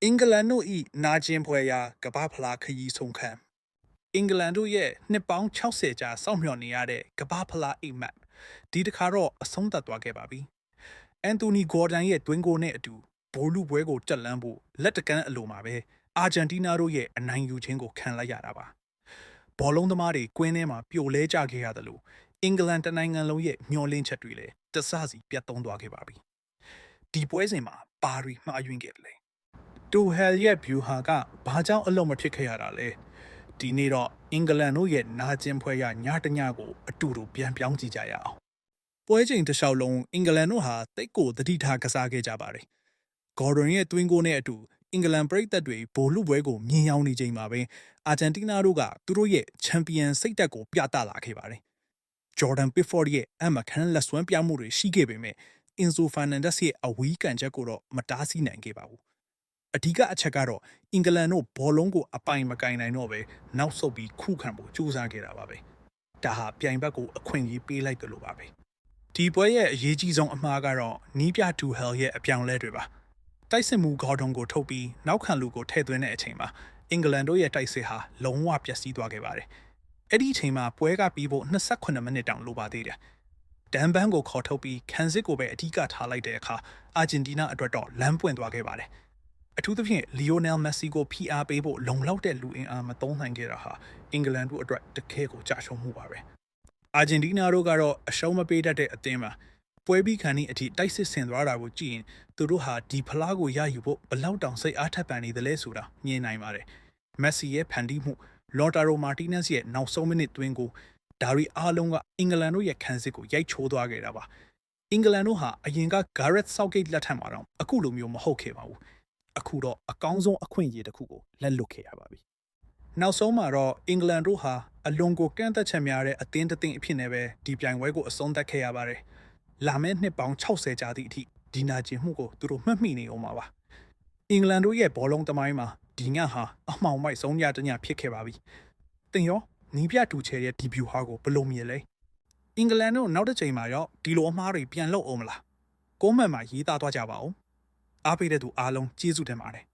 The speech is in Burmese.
အင်္ဂလန်တို့၏နာကျင်ဖွယ်ရာကမ္ဘာဖလားခရီးဆုံးခန်းအင်္ဂလန်တို့ရဲ့နှစ်ပေါင်း60ကြာစောင့်မျှော်နေရတဲ့ကမ္ဘာဖလားအိမ်မက်ဒီတစ်ခါတော့အဆုံးသတ်သွားခဲ့ပါပြီ။အန်တိုနီဂေါ်ဒန်ရဲ့တွင်းကိုနဲ့အတူဘိုလ်လူပွဲကိုတက်လှမ်းဖို့လက်တကမ်းအလိုမှာပဲအာဂျင်တီးနားတို့ရဲ့အနိုင်ယူခြင်းကိုခံလိုက်ရတာပါ။ဘောလုံးသမားတွေကွင်းထဲမှာပြိုလဲကျခဲ့ရတယ်လို့အင်္ဂလန်တနိုင်ငံလုံးရဲ့မျှော်လင့်ချက်တွေလည်းတစစီပြတ်သုံးသွားခဲ့ပါပြီ။ဒီပွဲစဉ်မှာပါရီမှားယွင်းခဲ့တယ်။တူဟယ်ရဲ့ဗျူဟာကဘာကြောင့်အလုံးမဖြစ်ခဲ့ရတာလဲဒီနေ့တော့အင်္ဂလန်တို့ရဲ့နာကျင်ဖွဲရညတညကိုအတူတူပြန်ပြောင်းကြည့်ကြရအောင်ပွဲချိန်တစ်လျှောက်လုံးအင်္ဂလန်တို့ဟာတိတ်ကိုတတိထားကစားခဲ့ကြပါတယ်ဂေါ်ဒွန်ရဲ့တွင်းကိုနဲ့အတူအင်္ဂလန်ပရိသတ်တွေဘိုလ်လူပွဲကိုမြင်ရောက်နေချိန်မှာပဲအာဂျင်တီးနားတို့ကသူတို့ရဲ့ချန်ပီယံစိတ်သက်ကိုပြသလာခဲ့ပါတယ်ဂျော်ဒန်ပစ်ဖော့ဒ်ရဲ့အမခန်းလက်စွမ်းပြမှုတွေရှိခဲ့ပေမဲ့အင်ဇိုဖာနန်ဒက်စ်ရဲ့အဝီးကန်ချက်ကိုတော့မတားဆီးနိုင်ခဲ့ပါဘူးအဓိကအချက်ကတော့အင်္ဂလန်တို့ဘောလုံးကိုအပိုင်မကင်နိုင်တော့ပဲနောက်ဆုတ်ပြီးခုခံဖို့ကြိုးစားခဲ့တာပါပဲဒါဟာပြိုင်ဘက်ကိုအခွင့်အရေးပေးလိုက်တယ်လို့ပါပဲဒီပွဲရဲ့အရေးကြီးဆုံးအမှားကတော့နီးပြတူဟယ်ရဲ့အပြောင်းလဲတွေပါတိုက်စစ်မှုဂေါ်ဒွန်ကိုထုတ်ပြီးနောက်ခံလူကိုထည့်သွင်းတဲ့အချိန်မှာအင်္ဂလန်တို့ရဲ့တိုက်စစ်ဟာလုံးဝပျက်စီးသွားခဲ့ပါတယ်အဲ့ဒီအချိန်မှာပွဲကပြီးဖို့28မိနစ်တောင်လိုပါသေးတယ်ဒန်ဘန်ကိုခေါ်ထုတ်ပြီးခံစစ်ကိုပဲအဓိကထားလိုက်တဲ့အခါအာဂျင်တီးနားအတွက်တော့လမ်းပွင့်သွားခဲ့ပါတယ်အထူးသဖြင့်လီယိုနယ်မက်ဆီကိုဖိအားပေးဖို့လုံလောက်တဲ့လူအင်အားမသုံးနိုင်ခဲ့တာဟာအင်္ဂလန်တို့အတွက်တကယ်ကိုကြာရှုံးမှုပါပဲအာဂျင်တီးနားတို့ကတော့အရှုံးမပေးတတ်တဲ့အသင်းမှာပွဲပြီးခါနီးအထိတိုက်စစ်ဆင်သွားတာကိုကြည့်ရင်သူတို့ဟာဒီဖလားကိုရယူဖို့ဘလောက်တောင်စိတ်အားထက်ပန်နေသလဲဆိုတာမြင်နိုင်ပါတယ်မက်ဆီရဲ့ဖန်တီးမှုလော်တာရိုမာတီနက်စ်ရဲ့နောက်ဆုံးမိနစ်သွင်းကိုဒါရီအားလုံးကအင်္ဂလန်တို့ရဲ့ခံစစ်ကိုရိုက်ချိုးသွားခဲ့တာပါအင်္ဂလန်တို့ဟာအရင်ကဂါရက်ဆော့ဂိတ်လက်ထက်မှာတော့အခုလိုမျိုးမဟုတ်ခဲ့ပါဘူးအခုတော့အကောင်းဆုံးအခွင့်အရေးတစ်ခုကိုလက်လွတ်ခဲ့ရပါပြီနောက်ဆုံးမှာတော့အင်္ဂလန်တို့ဟာအလွန်ကိုကန့်သက်ချက်များတဲ့အသင်းတစ်သင်းအဖြစ်နဲ့ပဲဒီပြိုင်ပွဲကိုအဆုံးသတ်ခဲ့ရပါတယ်လာမယ့်နှစ်ပေါင်း60ကြာသည့်အထိဒီနာကျင်မှုကိုသူတို့မှတ်မိနေအောင်ပါအင်္ဂလန်တို့ရဲ့ဘောလုံးသမိုင်းမှာဒီညဟာအမှောင်မိုက်ဆုံးညတညဖြစ်ခဲ့ပါပြီတင်ရောနီးပြတူချယ်ရဲ့ဒီဗျူဟာကိုဘယ်လိုမြင်လဲအင်္ဂလန်တို့နောက်တစ်ချိန်မှာရောဒီလိုအမှားတွေပြန်လုပ်အောင်မလားကိုမန်မှာရေးသားသွားကြပါဦးအားပေးတဲ့သူအားလုံးကျေးဇူးတင်ပါတယ်